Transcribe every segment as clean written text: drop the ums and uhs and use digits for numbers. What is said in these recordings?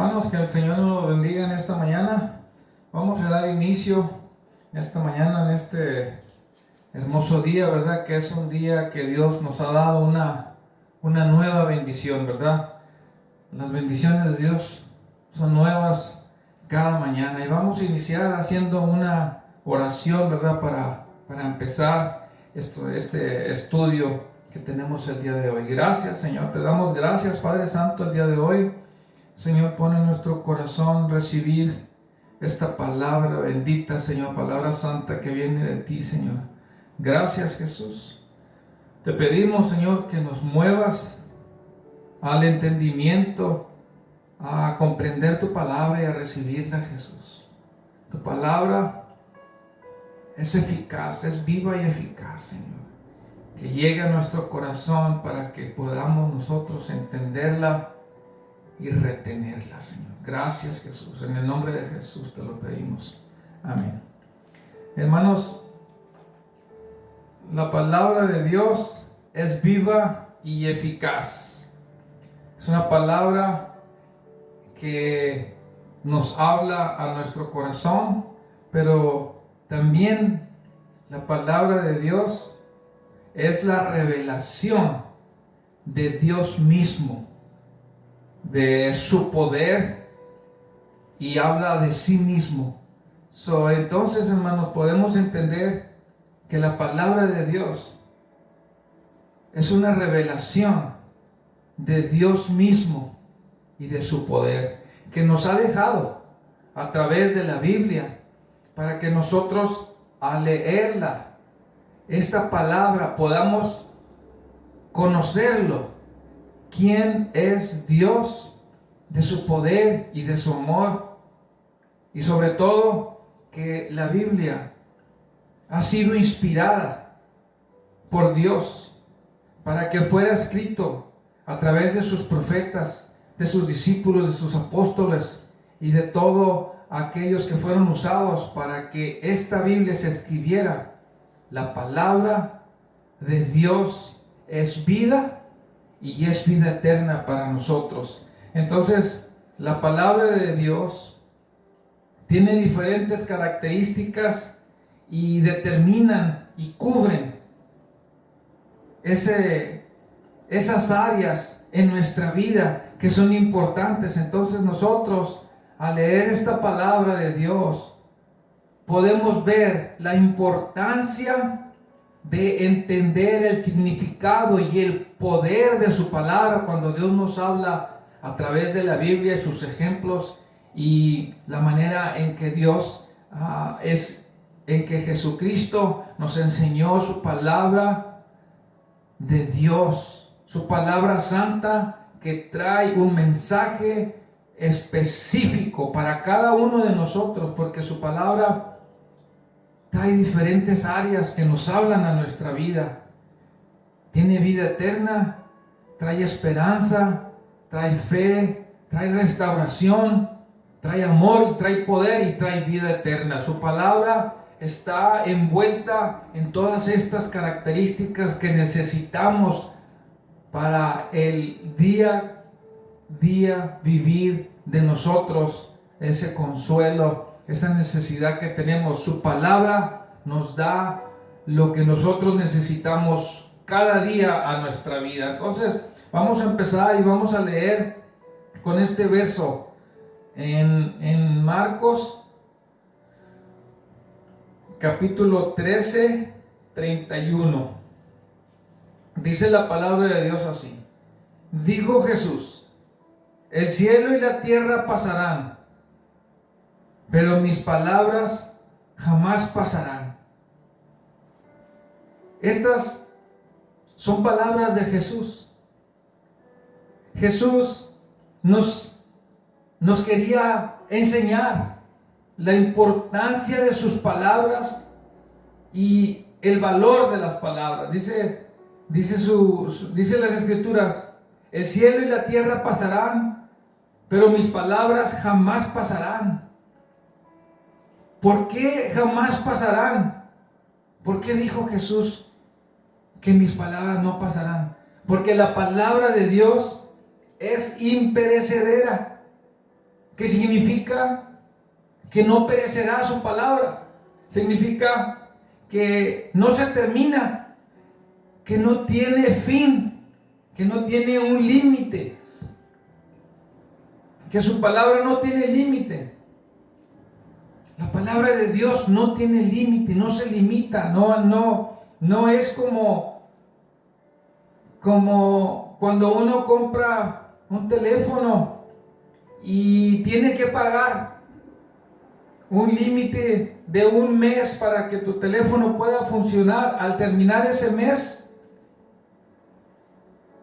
Hermanos, que el Señor nos bendiga en esta mañana. Vamos a dar inicio esta mañana, en este hermoso día, ¿verdad? Que es un día que Dios nos ha dado una nueva bendición, ¿verdad? Las bendiciones de Dios son nuevas cada mañana. Y vamos a iniciar haciendo una oración, ¿verdad? Para empezar este estudio que tenemos el día de hoy. Gracias, Señor. Te damos gracias, Padre Santo, el día de hoy. Señor, pone en nuestro corazón recibir esta palabra bendita, Señor, palabra santa que viene de ti, Señor. Gracias, Jesús. Te pedimos, Señor, que nos muevas al entendimiento, a comprender tu palabra y a recibirla, Jesús. Tu palabra es eficaz, es viva y eficaz, Señor. Que llegue a nuestro corazón para que podamos nosotros entenderla y retenerla, Señor. Gracias, Jesús. En el nombre de Jesús te lo pedimos. Amén. Hermanos, la palabra de Dios es viva y eficaz. Es una palabra que nos habla a nuestro corazón, pero también la palabra de Dios es la revelación de Dios mismo, de su poder, y habla de sí mismo. Entonces, hermanos, podemos entender que la palabra de Dios es una revelación de Dios mismo y de su poder, que nos ha dejado a través de la Biblia, para que nosotros, al leerla, esta palabra, podamos conocerlo. ¿Quién es Dios? De su poder y de su amor. Y sobre todo, que la Biblia ha sido inspirada por Dios para que fuera escrito a través de sus profetas, de sus discípulos, de sus apóstoles y de todos aquellos que fueron usados para que esta Biblia se escribiera. La palabra de Dios es vida y es vida eterna para nosotros. Entonces, la palabra de Dios tiene diferentes características y determinan y cubren esas áreas en nuestra vida que son importantes. Entonces nosotros, al leer esta palabra de Dios, podemos ver la importancia de entender el significado y el poder de su palabra cuando Dios nos habla a través de la Biblia y sus ejemplos, y la manera en que Dios en que Jesucristo nos enseñó su palabra de Dios, su palabra santa, que trae un mensaje específico para cada uno de nosotros, porque su palabra trae diferentes áreas que nos hablan a nuestra vida. Tiene vida eterna, trae esperanza, trae fe, trae restauración, trae amor y trae poder y trae vida eterna. Su palabra está envuelta en todas estas características que necesitamos para el día a día vivir de nosotros, ese consuelo, esa necesidad que tenemos. Su palabra nos da lo que nosotros necesitamos cada día a nuestra vida. Entonces, vamos a empezar y vamos a leer con este verso en Marcos, capítulo 13, 31. Dice la palabra de Dios así: dijo Jesús, el cielo y la tierra pasarán, pero mis palabras jamás pasarán. Estas son palabras de Jesús. Jesús nos quería enseñar la importancia de sus palabras y el valor de las palabras. Dice las Escrituras: el cielo y la tierra pasarán, pero mis palabras jamás pasarán. ¿Por qué jamás pasarán? ¿Por qué dijo Jesús que mis palabras no pasarán? Porque la palabra de Dios es imperecedera. que significa que no perecerá su palabra. Significa que no se termina, que no tiene fin, que no tiene un límite, que su palabra no tiene límite. La palabra de Dios no tiene límite, no se limita, no es como cuando uno compra un teléfono y tiene que pagar un límite de un mes para que tu teléfono pueda funcionar. Al terminar ese mes,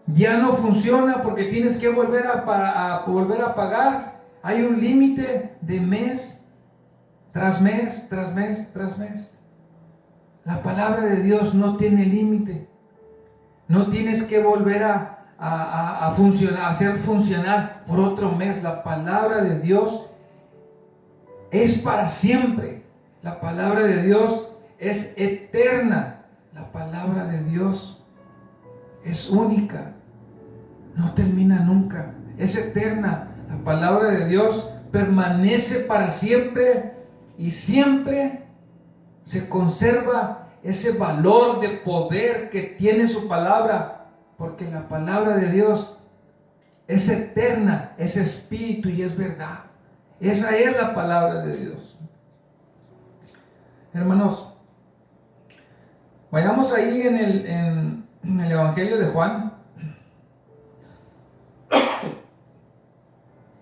ya no funciona porque tienes que volver a pagar. Hay un límite de mes tras mes, tras mes, tras mes. La palabra de Dios no tiene límite. No tienes que volver a funcionar, a hacer funcionar por otro mes. La palabra de Dios es para siempre. La palabra de Dios es eterna. La palabra de Dios es única. No termina nunca. Es eterna. La palabra de Dios permanece para siempre y siempre se conserva ese valor de poder que tiene su palabra, porque la palabra de Dios es eterna, es espíritu y es verdad. Esa es la palabra de Dios. Hermanos, vayamos ahí en el Evangelio de Juan.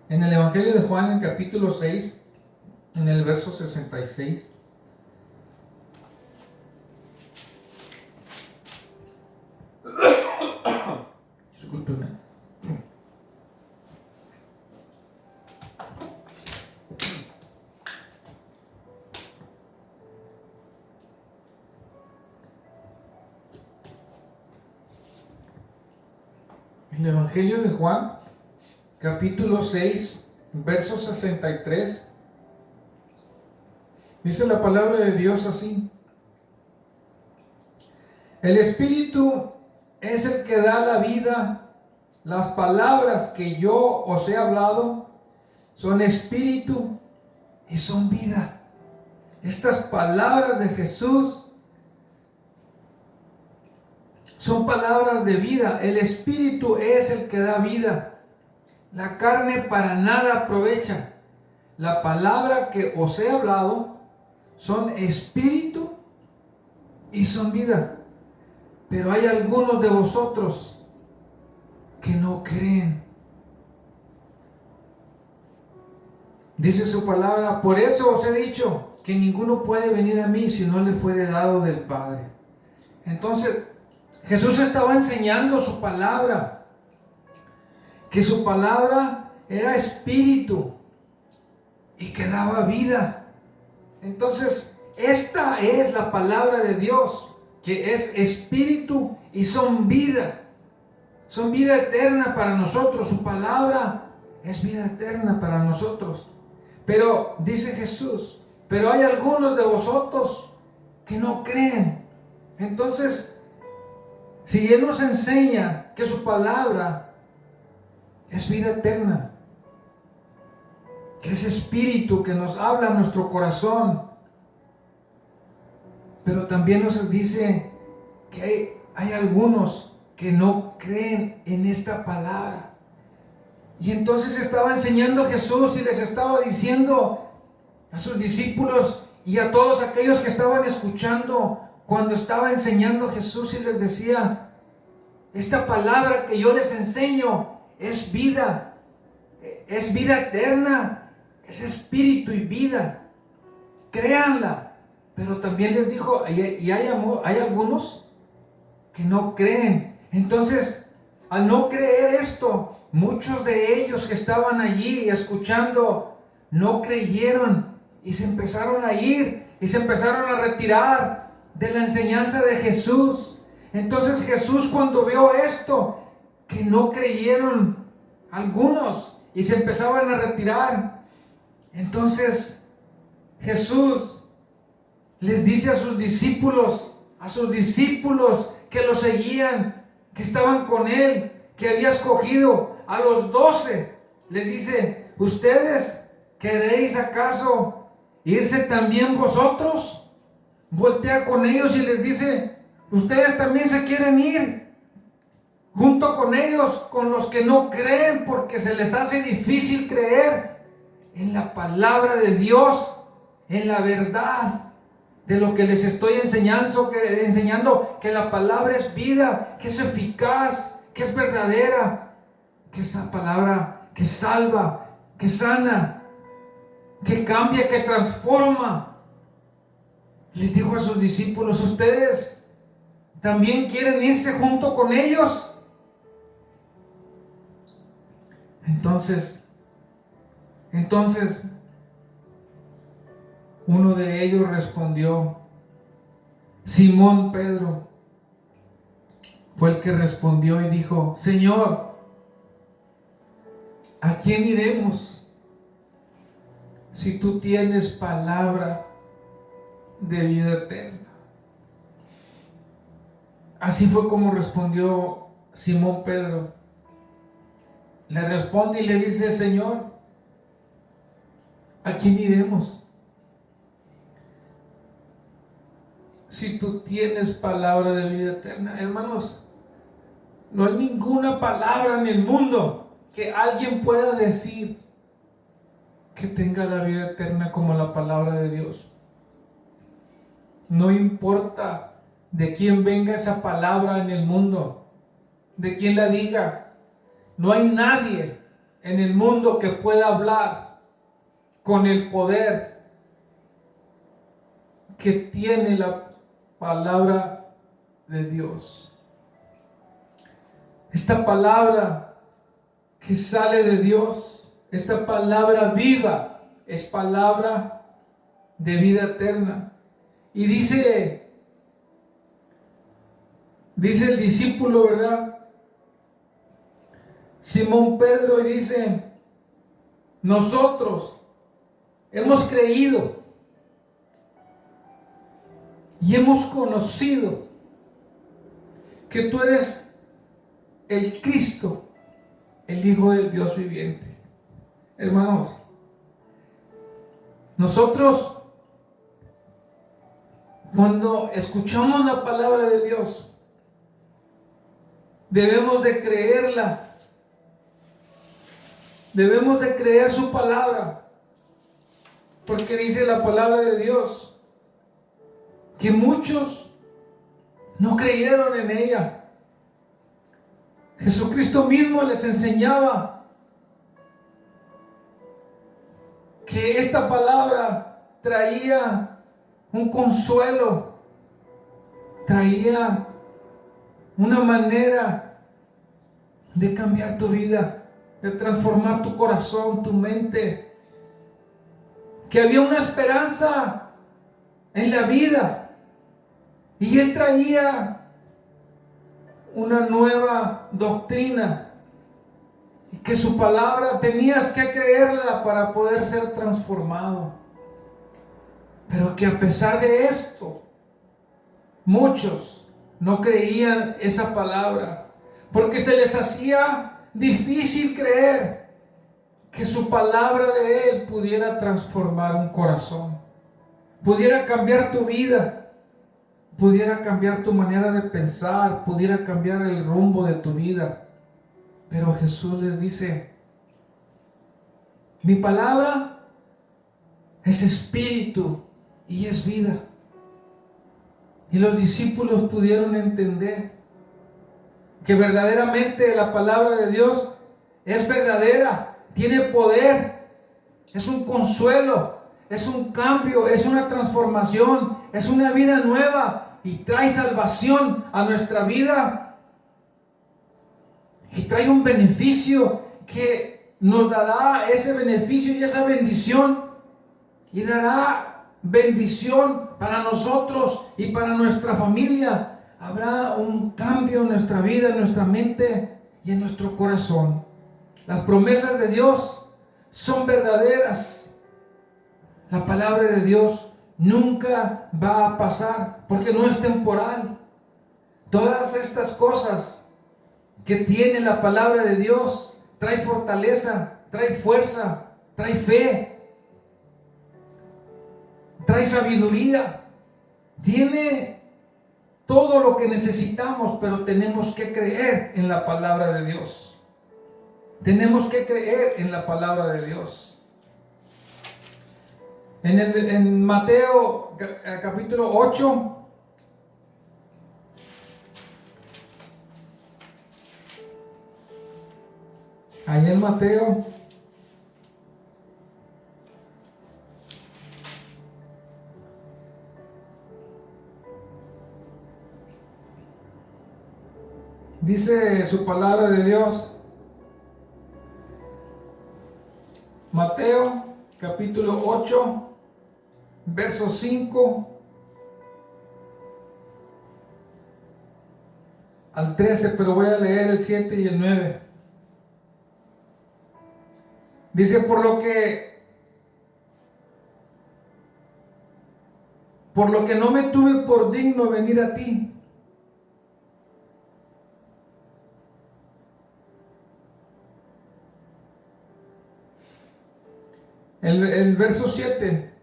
En el Evangelio de Juan, en capítulo 6, en el verso 66. Discúlpeme. El Evangelio de Juan, capítulo 6, verso 63. Dice la palabra de Dios así: el Espíritu es el que da la vida. Las palabras que yo os he hablado son espíritu y son vida. Estas palabras de Jesús son palabras de vida. El Espíritu es el que da vida. La carne para nada aprovecha. La palabra que os he hablado son espíritu y son vida. Pero hay algunos de vosotros que no creen. Dice su palabra: por eso os he dicho que ninguno puede venir a mí si no le fuere dado del Padre. Entonces, Jesús estaba enseñando su palabra, que su palabra era espíritu y que daba vida. Entonces, esta es la palabra de Dios, que es espíritu y son vida. Son vida eterna para nosotros. Su palabra es vida eterna para nosotros. Pero, dice Jesús, pero hay algunos de vosotros que no creen. Entonces, si Él nos enseña que su palabra es vida eterna, que es espíritu, que nos habla a nuestro corazón, pero también nos dice que hay algunos que no creen en esta palabra. Y entonces estaba enseñando Jesús y les estaba diciendo a sus discípulos y a todos aquellos que estaban escuchando cuando estaba enseñando Jesús, y les decía: esta palabra que yo les enseño es vida eterna, es espíritu y vida. Créanla. Pero también les dijo, y hay algunos que no creen. Entonces, al no creer esto, muchos de ellos que estaban allí escuchando no creyeron y se empezaron a ir y se empezaron a retirar de la enseñanza de Jesús. Entonces Jesús, cuando vio esto, que no creyeron algunos y se empezaban a retirar, entonces Jesús les dice a sus discípulos que lo seguían, que estaban con Él, que había escogido a los 12, les dice: ¿ustedes queréis acaso irse también vosotros? Voltea con ellos y les dice, ¿ustedes también se quieren ir junto con ellos, con los que no creen porque se les hace difícil creer en la palabra de Dios, en la verdad de lo que les estoy enseñando, que la palabra es vida, que es eficaz, que es verdadera, que esa palabra que salva, que sana, que cambia, que transforma? Les dijo a sus discípulos, ¿ustedes también quieren irse junto con ellos? Entonces, uno de ellos respondió, Simón Pedro fue el que respondió y dijo, Señor, ¿a quién iremos? Si tú tienes palabra de vida eterna. Así fue como respondió Simón Pedro. Le responde y le dice, Señor, ¿a quién iremos? Si tú tienes palabra de vida eterna. Hermanos, no hay ninguna palabra en el mundo que alguien pueda decir que tenga la vida eterna como la palabra de Dios. No importa de quién venga esa palabra en el mundo, de quién la diga. No hay nadie en el mundo que pueda hablar con el poder que tiene la palabra de Dios. Esta palabra que sale de Dios, esta palabra viva, es palabra de vida eterna. Y dice el discípulo, ¿verdad? Simón Pedro, y dice, nosotros hemos creído y hemos conocido que tú eres el Cristo, el Hijo del Dios viviente. Hermanos, nosotros cuando escuchamos la palabra de Dios, debemos de creerla. Debemos de creer su palabra, porque dice la palabra de Dios que muchos no creyeron en ella. Jesucristo mismo les enseñaba que esta palabra traía un consuelo, traía una manera de cambiar tu vida, de transformar tu corazón, tu mente, que había una esperanza en la vida, y Él traía una nueva doctrina, y que su palabra tenías que creerla para poder ser transformado. Pero que a pesar de esto, muchos no creían esa palabra, porque se les hacía difícil creer que su palabra de Él pudiera transformar un corazón, pudiera cambiar tu vida, pudiera cambiar tu manera de pensar, pudiera cambiar el rumbo de tu vida. Pero Jesús les dice, mi palabra es espíritu y es vida. Y los discípulos pudieron entender que verdaderamente la palabra de Dios es verdadera, tiene poder, es un consuelo, es un cambio, es una transformación, es una vida nueva y trae salvación a nuestra vida y trae un beneficio que nos dará ese beneficio y esa bendición, y dará bendición para nosotros y para nuestra familia. Habrá un cambio en nuestra vida, en nuestra mente y en nuestro corazón. Las promesas de Dios son verdaderas. La palabra de Dios nunca va a pasar, porque no es temporal. Todas estas cosas que tiene la palabra de Dios trae fortaleza, trae fuerza, trae fe, trae sabiduría, tiene todo lo que necesitamos, pero tenemos que creer en la palabra de Dios. Tenemos que creer en la palabra de Dios. En Mateo capítulo 8, ahí en Mateo, dice su palabra de Dios, Mateo capítulo 8, verso 5 al 13, pero voy a leer el 7 y el 9. Dice, por lo que no me tuve por digno venir a ti, el verso 7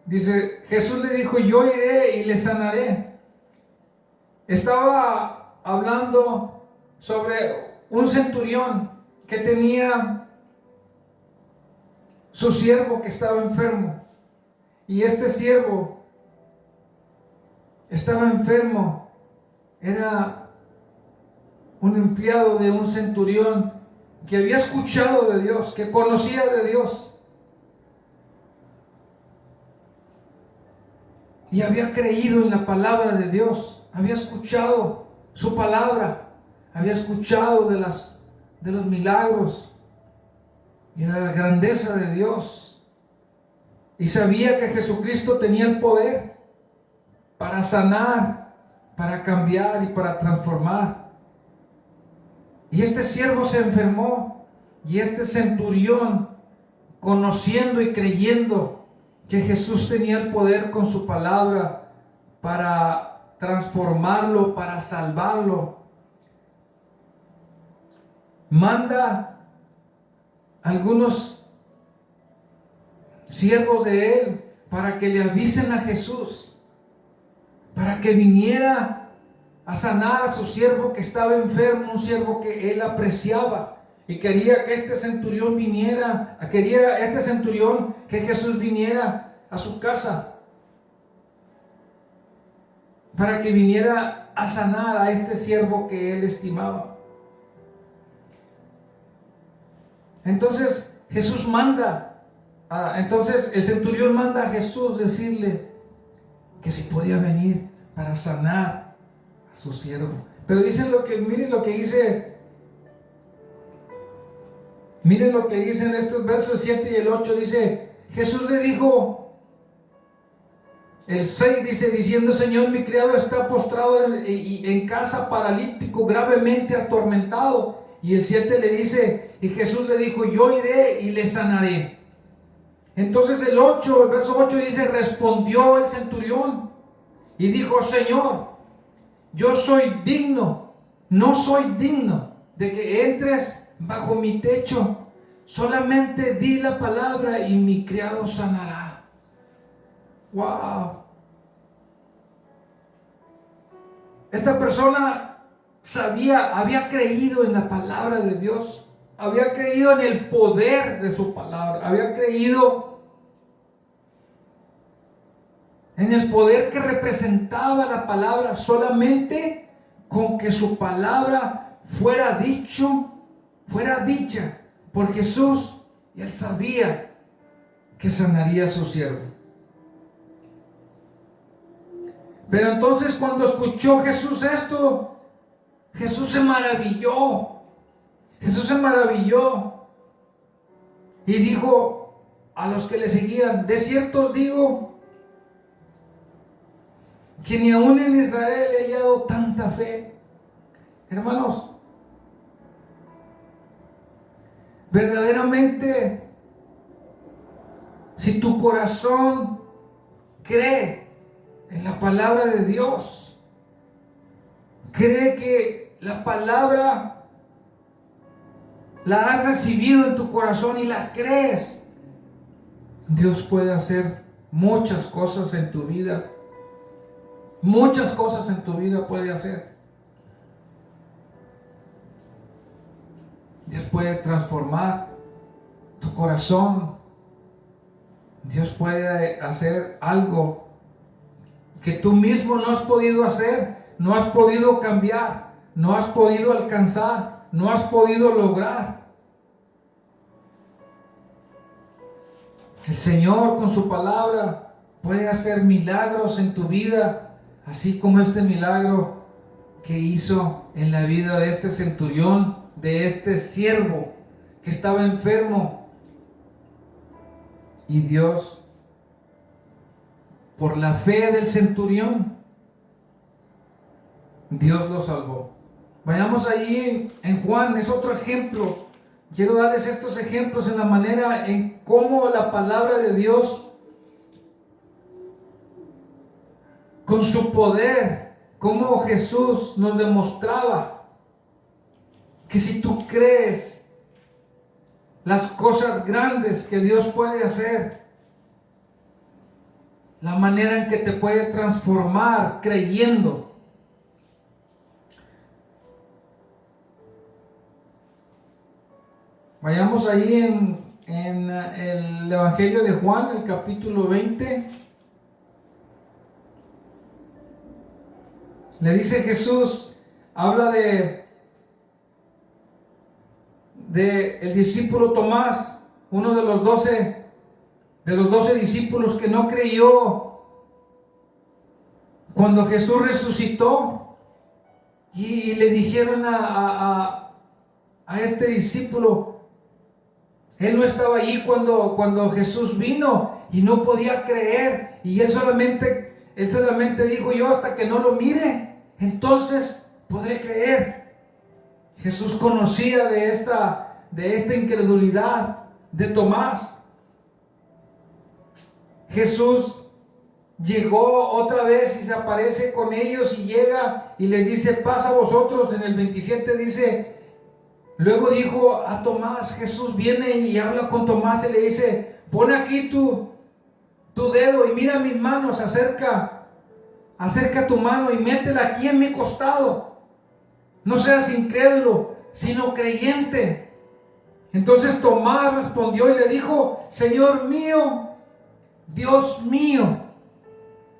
dice, Jesús le dijo, yo iré y le sanaré. Estaba hablando sobre un centurión que tenía su siervo que estaba enfermo. Y este siervo estaba enfermo. Era un empleado de un centurión que había escuchado de Dios, que conocía de Dios. Y había creído en la palabra de Dios. Había escuchado su palabra. Había escuchado de los milagros y de la grandeza de Dios. Y sabía que Jesucristo tenía el poder para sanar, para cambiar y para transformar. Y este siervo se enfermó. Y este centurión, conociendo y creyendo que Jesús tenía el poder con su palabra para transformarlo, para salvarlo, manda algunos siervos de él para que le avisen a Jesús, para que viniera a sanar a su siervo que estaba enfermo, un siervo que él apreciaba. Y quería que este centurión viniera, que Jesús viniera a su casa, para que viniera a sanar a este siervo que él estimaba. Entonces Jesús entonces el centurión manda a Jesús decirle que si podía venir para sanar a su siervo. Pero miren lo que dice en estos versos 7 y el 8, dice, Jesús le dijo, el 6 dice, diciendo, Señor, mi criado está postrado en casa, paralítico, gravemente atormentado. Y el 7 le dice, y Jesús le dijo, yo iré y le sanaré. Entonces el verso 8 dice, respondió el centurión y dijo, Señor, no soy digno de que entres bajo mi techo, solamente di la palabra y mi criado sanará. Wow. Esta persona había creído en la palabra de Dios, había creído en el poder de su palabra, había creído en el poder que representaba la palabra. Solamente con que su palabra fuera dicha por Jesús, y él sabía que sanaría a su siervo. Pero entonces, cuando escuchó Jesús esto, Jesús se maravilló y dijo a los que le seguían, de cierto os digo que ni aún en Israel he hallado tanta fe. Hermanos, verdaderamente, si tu corazón cree en la palabra de Dios, cree que la palabra la has recibido en tu corazón y la crees, Dios puede hacer muchas cosas en tu vida. Muchas cosas en tu vida puede hacer. Dios puede transformar tu corazón. Dios puede hacer algo que tú mismo no has podido hacer, no has podido cambiar, no has podido alcanzar, no has podido lograr. El Señor con su palabra puede hacer milagros en tu vida, así como este milagro que hizo en la vida de este centurión, de este siervo que estaba enfermo. Y Dios, por la fe del centurión, Dios lo salvó. Vayamos allí en Juan, es otro ejemplo. Quiero darles estos ejemplos en la manera en cómo la palabra de Dios, con su poder, cómo Jesús nos demostraba que si tú crees las cosas grandes que Dios puede hacer, la manera en que te puede transformar creyendo. Vayamos ahí en el Evangelio de Juan, el capítulo 20. Le dice Jesús, habla de el discípulo Tomás, uno de los 12 discípulos que no creyó cuando Jesús resucitó, y le dijeron a este discípulo, él no estaba allí cuando Jesús vino y no podía creer, y él solamente dijo, yo hasta que no lo mire, entonces podré creer. Jesús conocía de esta incredulidad de Tomás. Jesús llegó otra vez y se aparece con ellos y llega y les dice, paz a vosotros. En el 27 dice, luego dijo a Tomás, Jesús viene y habla con Tomás y le dice, pon aquí tu dedo y mira mis manos, acerca tu mano y métela aquí en mi costado. No seas incrédulo, sino creyente. Entonces Tomás respondió y le dijo, Señor mío, Dios mío.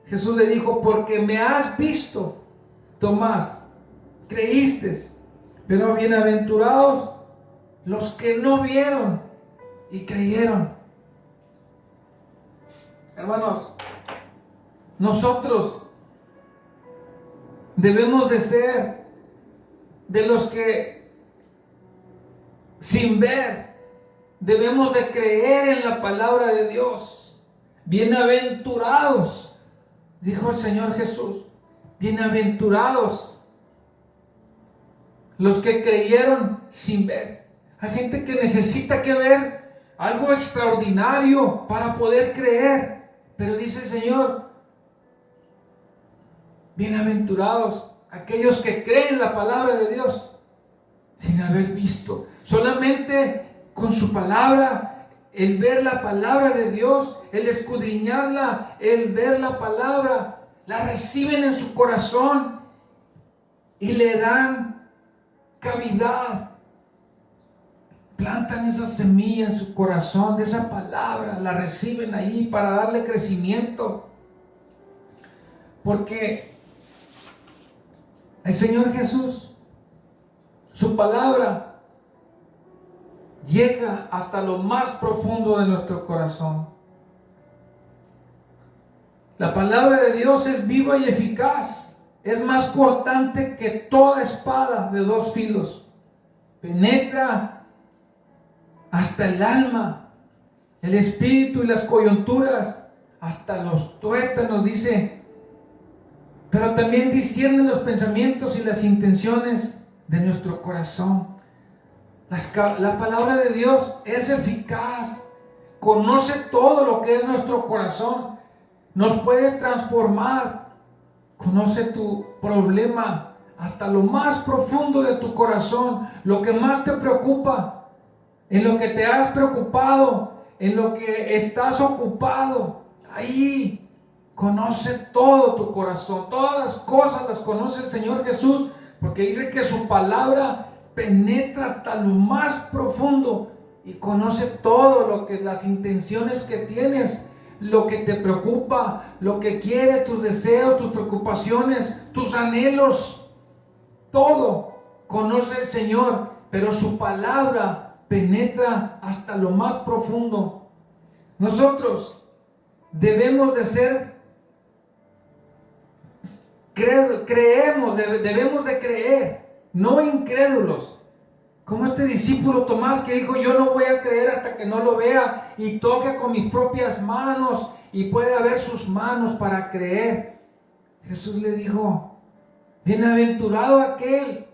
Jesús le dijo, porque me has visto, Tomás, creíste. Pero bienaventurados los que no vieron y creyeron. Hermanos, nosotros debemos de ser de los que sin ver debemos de creer en la palabra de Dios. Bienaventurados, dijo el Señor Jesús, bienaventurados los que creyeron sin ver. Hay gente que necesita que ver algo extraordinario para poder creer, pero dice el Señor, bienaventurados aquellos que creen la palabra de Dios sin haber visto. Solamente con su palabra, el ver la palabra de Dios, el escudriñarla, el ver la palabra, la reciben en su corazón y le dan cavidad. Plantan esa semilla en su corazón de esa palabra, la reciben ahí para darle crecimiento. Porque el Señor Jesús, su palabra, llega hasta lo más profundo de nuestro corazón. La palabra de Dios es viva y eficaz, es más cortante que toda espada de dos filos, penetra hasta el alma, el espíritu y las coyunturas, hasta los tuétanos, dice, pero también discierne los pensamientos y las intenciones de nuestro corazón. La palabra de Dios es eficaz, conoce todo lo que es nuestro corazón, nos puede transformar, conoce tu problema hasta lo más profundo de tu corazón, lo que más te preocupa, en lo que te has preocupado, en lo que estás ocupado, ahí conoce todo tu corazón. Todas las cosas las conoce el Señor Jesús, porque dice que su palabra penetra hasta lo más profundo y conoce todo lo que, las intenciones que tienes, lo que te preocupa, lo que quiere, tus deseos, tus preocupaciones, tus anhelos, todo conoce el Señor, pero su palabra penetra hasta lo más profundo. Nosotros debemos de ser, debemos de creer, no incrédulos. Como este discípulo Tomás que dijo: yo no voy a creer hasta que no lo vea y toque con mis propias manos y pueda ver sus manos para creer. Jesús le dijo: bienaventurado aquel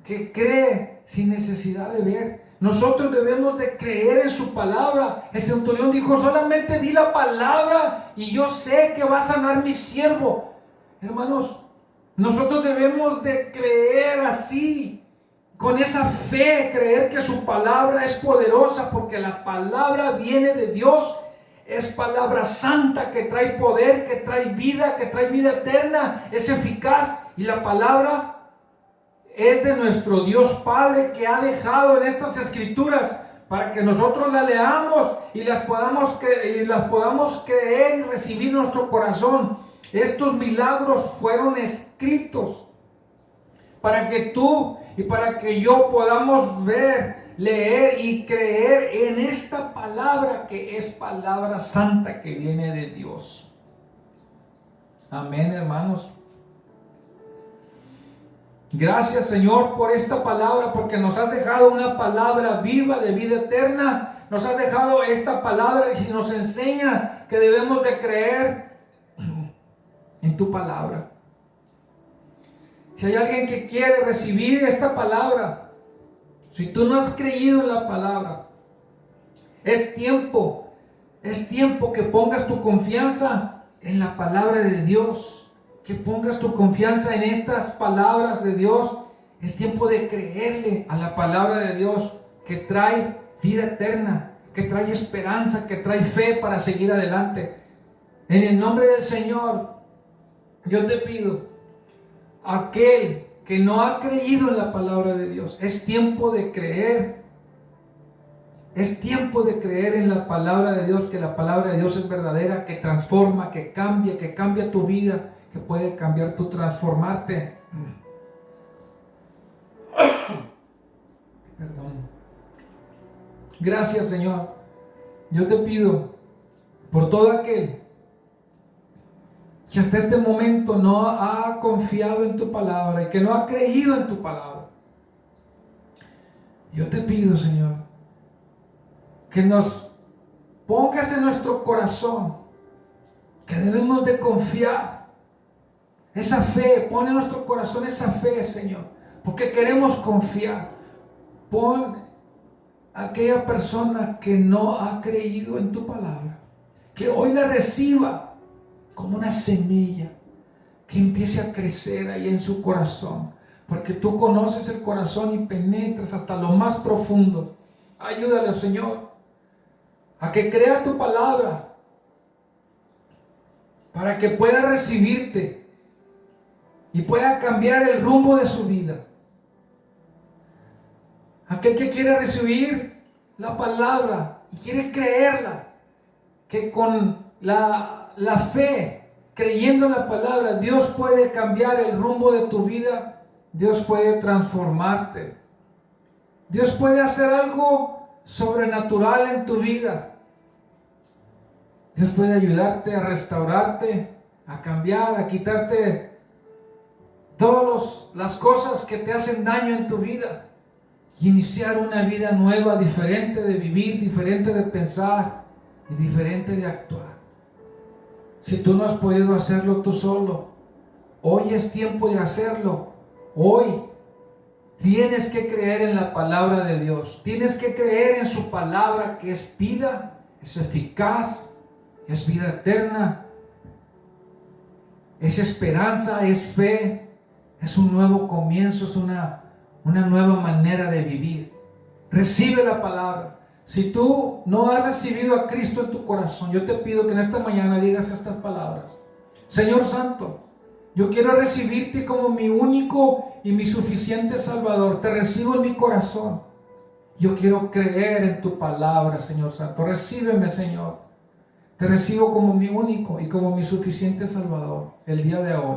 que cree sin necesidad de ver. Nosotros debemos de creer en su palabra. El centurión dijo: solamente di la palabra y yo sé que va a sanar mi siervo. Hermanos, nosotros debemos de creer así, con esa fe, creer que su palabra es poderosa, porque la palabra viene de Dios. Es palabra santa que trae poder, que trae vida eterna, es eficaz. Y la palabra es de nuestro Dios Padre, que ha dejado en estas escrituras para que nosotros la leamos y las podamos creer y recibir en nuestro corazón. Estos milagros fueron escritos para que tú y para que yo podamos ver, leer y creer en esta palabra, que es palabra santa que viene de Dios. Amén, hermanos. Gracias, Señor, por esta palabra, porque nos has dejado una palabra viva de vida eterna. Nos has dejado esta palabra y nos enseña que debemos de creer en tu palabra. Si hay alguien que quiere recibir esta palabra, si tú no has creído en la palabra, es tiempo que pongas tu confianza en la palabra de Dios, que pongas tu confianza en estas palabras de Dios. Es tiempo de creerle a la palabra de Dios, que trae vida eterna, que trae esperanza, que trae fe para seguir adelante. En el nombre del Señor, yo te pido, aquel que no ha creído en la palabra de Dios, es tiempo de creer. Es tiempo de creer en la palabra de Dios, que la palabra de Dios es verdadera, que transforma, que cambia tu vida, que puede cambiar tu transformarte. Perdón. Gracias, Señor. Yo te pido por todo aquel que hasta este momento no ha confiado en tu palabra y que no ha creído en tu palabra. Yo te pido, Señor, que nos pongas en nuestro corazón que debemos de confiar. Esa fe, pon en nuestro corazón esa fe, Señor, porque queremos confiar. Pon a aquella persona que no ha creído en tu palabra, que hoy la reciba como una semilla, que empiece a crecer ahí en su corazón, porque tú conoces el corazón y penetras hasta lo más profundo. Ayúdale, Señor, a que crea tu palabra, para que pueda recibirte y pueda cambiar el rumbo de su vida. Aquel que quiere recibir la palabra y quiere creerla, que con la fe, creyendo en la palabra, Dios puede cambiar el rumbo de tu vida. Dios puede transformarte. Dios puede hacer algo sobrenatural en tu vida. Dios puede ayudarte a restaurarte, a cambiar, a quitarte todas las cosas que te hacen daño en tu vida y iniciar una vida nueva, diferente de vivir, diferente de pensar y diferente de actuar. Si tú no has podido hacerlo tú solo, hoy es tiempo de hacerlo. Hoy tienes que creer en la palabra de Dios. Tienes que creer en su palabra, que es vida, es eficaz, es vida eterna, es esperanza, es fe, es un nuevo comienzo, es una nueva manera de vivir. Recibe la palabra. Si tú no has recibido a Cristo en tu corazón, yo te pido que en esta mañana digas estas palabras. Señor Santo, yo quiero recibirte como mi único y mi suficiente Salvador. Te recibo en mi corazón. Yo quiero creer en tu palabra, Señor Santo. Recíbeme, Señor. Te recibo como mi único y como mi suficiente Salvador el día de hoy.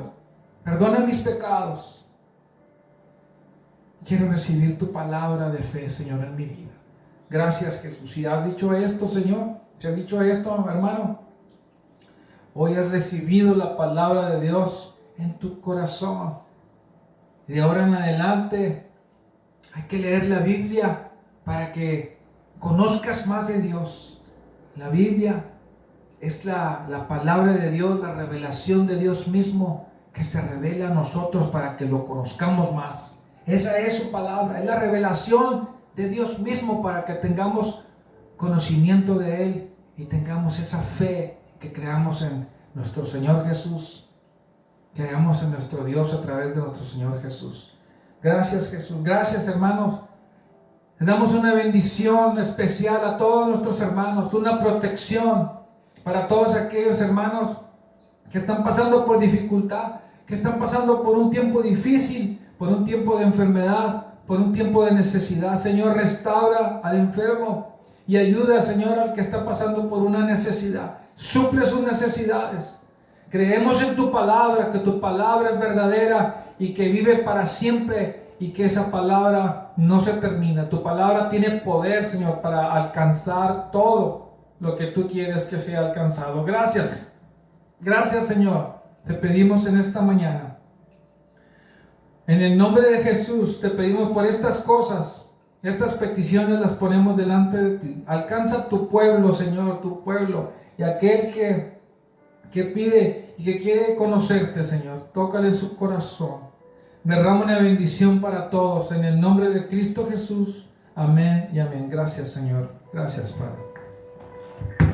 Perdona mis pecados. Quiero recibir tu palabra de fe, Señor, en mi vida. Gracias, Jesús. Si has dicho esto, Señor, si has dicho esto, hermano, hoy has recibido la palabra de Dios en tu corazón. Y de ahora en adelante hay que leer la Biblia para que conozcas más de Dios. La Biblia es la palabra de Dios, la revelación de Dios mismo que se revela a nosotros para que lo conozcamos más. Esa es su palabra, es la revelación de Dios mismo para que tengamos conocimiento de Él y tengamos esa fe, que creamos en nuestro Señor Jesús, creamos en nuestro Dios a través de nuestro Señor Jesús. Gracias, Jesús. Gracias, hermanos. Les damos una bendición especial a todos nuestros hermanos, una protección para todos aquellos hermanos que están pasando por dificultad, que están pasando por un tiempo difícil, por un tiempo de enfermedad, por un tiempo de necesidad. Señor, restaura al enfermo y ayuda, Señor, al que está pasando por una necesidad. Suple sus necesidades. Creemos en tu palabra, que tu palabra es verdadera y que vive para siempre y que esa palabra no se termina. Tu palabra tiene poder, Señor, para alcanzar todo lo que tú quieres que sea alcanzado. Gracias. Gracias, Señor. Te pedimos en esta mañana. En el nombre de Jesús te pedimos por estas cosas, estas peticiones las ponemos delante de ti. Alcanza tu pueblo, Señor, tu pueblo, y aquel que pide y que quiere conocerte, Señor, tócale en su corazón. Derrama una bendición para todos, en el nombre de Cristo Jesús. Amén y amén. Gracias, Señor. Gracias, Padre.